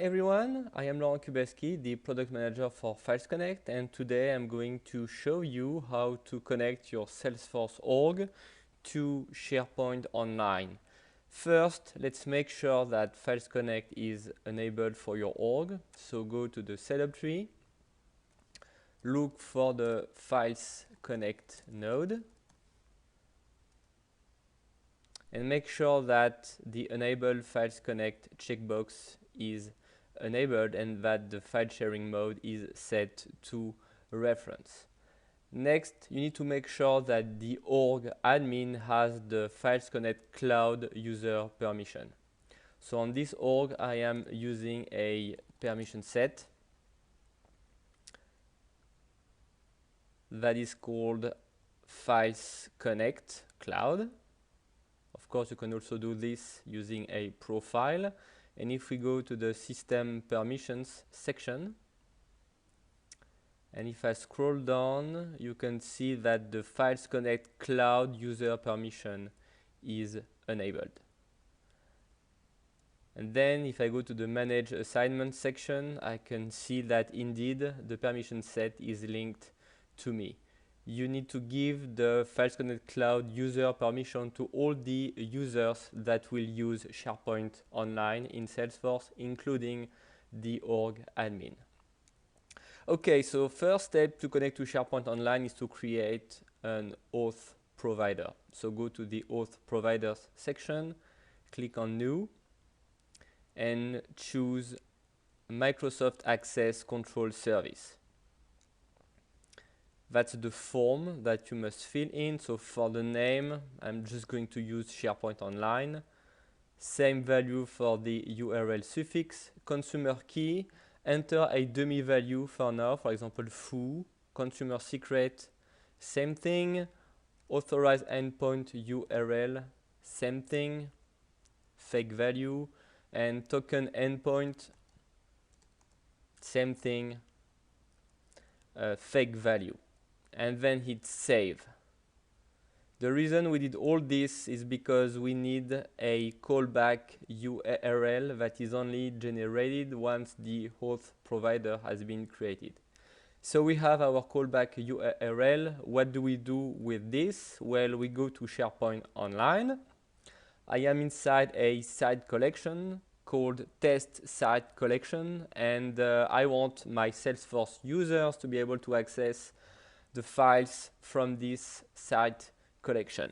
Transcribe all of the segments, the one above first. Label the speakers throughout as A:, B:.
A: Everyone, I am Laurent Kubaski, the product manager for Files Connect, and today I'm going to show you how to connect your Salesforce org to SharePoint Online. First, let's make sure that Files Connect is enabled for your org. So go to the setup tree, look for the Files Connect node, and make sure that the Enable Files Connect checkbox is enabled and that the file sharing mode is set to reference. Next, you need to make sure that the org admin has the Files Connect Cloud user permission. So on this org, I am using a permission set that is called Files Connect Cloud. Of course, you can also do this using a profile. And if we go to the System Permissions section, and if I scroll down, you can see that the Files Connect Cloud user permission is enabled. And then if I go to the Manage Assignment section, I can see that indeed the permission set is linked to me. You need to give the Files Connect Cloud user permission to all the users that will use SharePoint Online in Salesforce, including the org admin. Okay, so first step to connect to SharePoint Online is to create an auth provider. So go to the auth providers section, click on New, and choose Microsoft Access Control Service. That's the form that you must fill in. So for the name, I'm just going to use SharePoint Online. Same value for the URL suffix. Consumer key, enter a dummy value for now, for example, foo. Consumer secret, same thing. Authorized endpoint URL, same thing. Fake value. And token endpoint, same thing. Fake value. And then hit save. The reason we did all this is because we need a callback URL that is only generated once the auth provider has been created. So we have our callback URL. What do we do with this? Well, we go to SharePoint Online. I am inside a site collection called Test Site Collection, and I want my Salesforce users to be able to access the files from this site collection.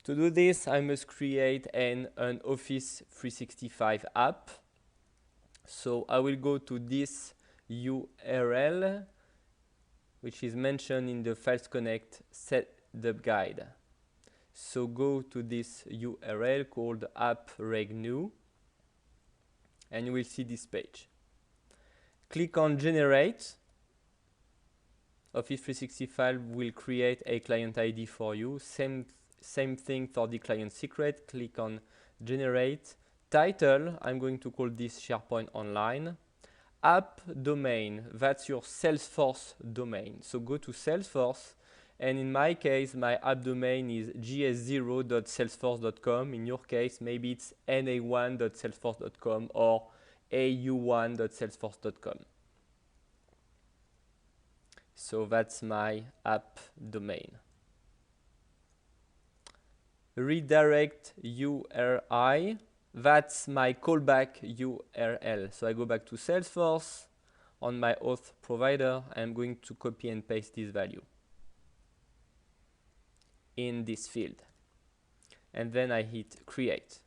A: To do this, I must create an Office 365 app. So I will go to this URL, which is mentioned in the Files Connect setup guide. So go to this URL called app-reg-new, and you will see this page. Click on Generate. Office 365 will create a client ID for you. Same thing for the client secret. Click on Generate. Title, I'm going to call this SharePoint Online. App domain, that's your Salesforce domain. So go to Salesforce, and in my case, my app domain is gs0.salesforce.com. In your case, maybe it's na1.salesforce.com or au1.salesforce.com. So that's my app domain. Redirect URI, that's my callback URL. So I go back to Salesforce. On my auth provider, I'm going to copy and paste this value in this field. And then I hit create.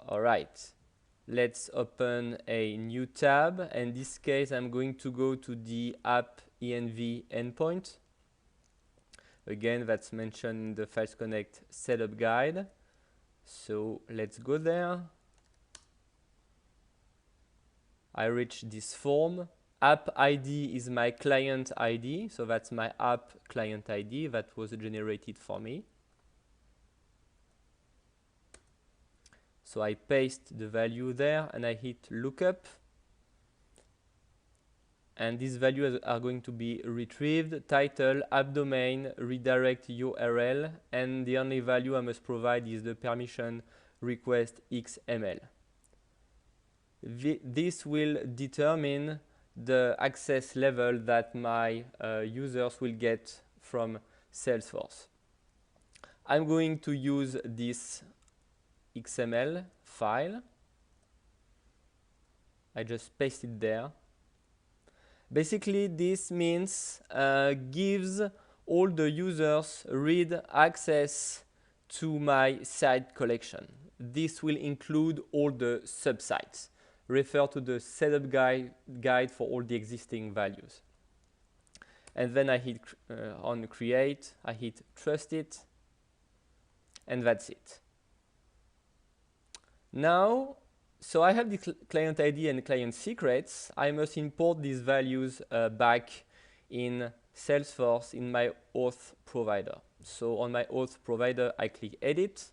A: All right. Let's open a new tab. In this case, I'm going to go to the app env endpoint. Again, that's mentioned in the Files Connect setup guide. So let's go there. I reach this form. App ID is my client ID. So that's my app client ID that was generated for me. So I paste the value there and I hit lookup. And these values are going to be retrieved: title, app domain, redirect URL, and the only value I must provide is the permission request XML. this will determine the access level that my users will get from Salesforce. I'm going to use this XML file. I just paste it there. Basically, this means gives all the users read access to my site collection. This will include all the subsites. Refer to the setup guide for all the existing values. And then I hit on create, I hit trust it, and that's it. Now, so I have the client ID and client secrets. I must import these values back in Salesforce in my auth provider. So on my auth provider, I click edit.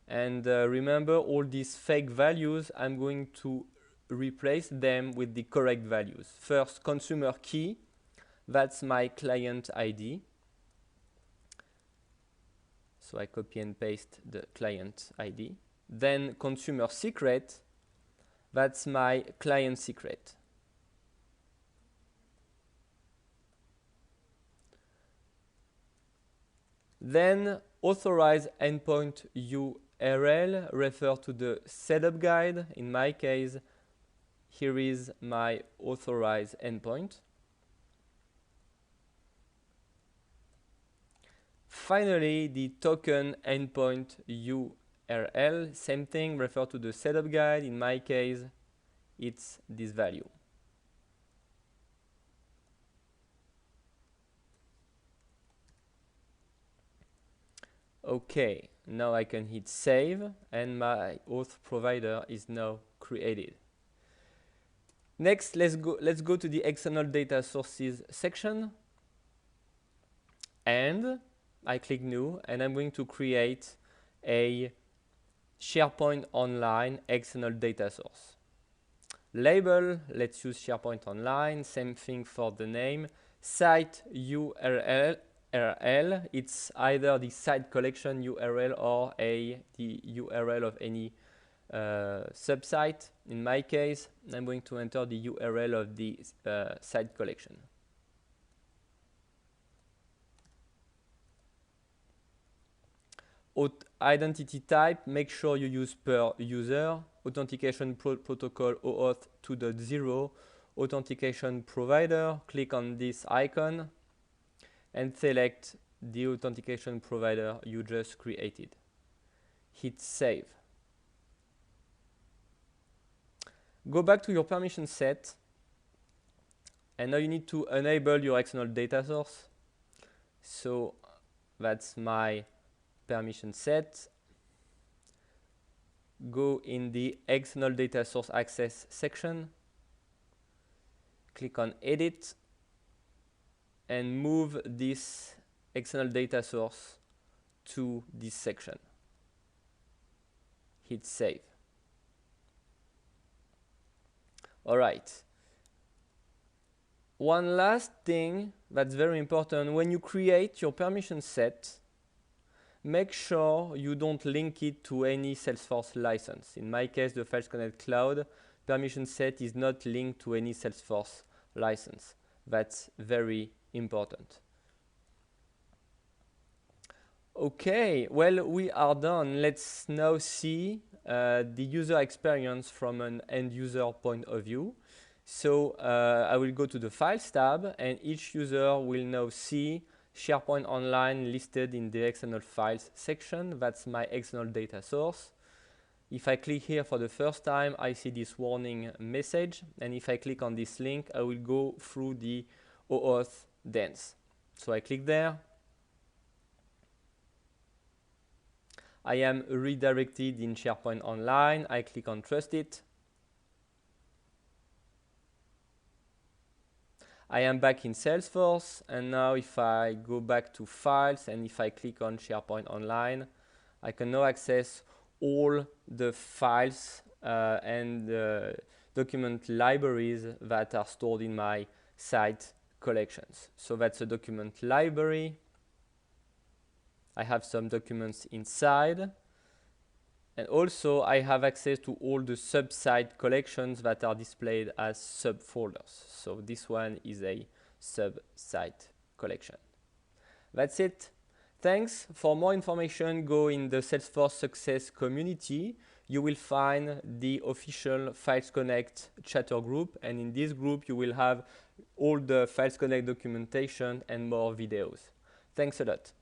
A: And remember, all these fake values, I'm going to replace them with the correct values. First, consumer key. That's my client ID. So I copy and paste the client ID. Then consumer secret. That's my client secret. Then authorize endpoint URL, refer to the setup guide. In my case, here is my authorized endpoint. Finally, the token endpoint URL, same thing, refer to the setup guide. In my case, it's this value. Okay, now I can hit save and my auth provider is now created. Next, let's go to the external data sources section. And I click new and I'm going to create a SharePoint Online external data source. Label, let's use SharePoint Online, same thing for the name. Site URL, it's either the site collection URL or the URL of any subsite. In my case, I'm going to enter the URL of the site collection. Identity type, make sure you use per user. Authentication protocol OAuth 2.0. Authentication provider, click on this icon and select the authentication provider you just created. Hit save. Go back to your permission set and now you need to enable your external data source. So that's my permission set. Go in the external data source access section, click on edit and move this external data source to this section. Hit save. All right. One last thing that's very important, when you create your permission set, make sure you don't link it to any Salesforce license. In my case, the Files Connect Cloud permission set is not linked to any Salesforce license. That's very important. Okay, well, we are done. Let's now see the user experience from an end user point of view. So I will go to the Files tab, and each user will now see SharePoint Online listed in the external files section. That's my external data source. If I click here for the first time, I see this warning message. And if I click on this link, I will go through the OAuth dance. So I click there. I am redirected in SharePoint Online. I click on Trust It. I am back in Salesforce, and now if I go back to Files and if I click on SharePoint Online, I can now access all the files and document libraries that are stored in my site collections. So that's a document library. I have some documents inside. And also I have access to all the sub-site collections that are displayed as subfolders. So this one is a sub-site collection. That's it. Thanks. For more information, go in the Salesforce Success community. You will find the official Files Connect chatter group, and in this group you will have all the Files Connect documentation and more videos. Thanks a lot.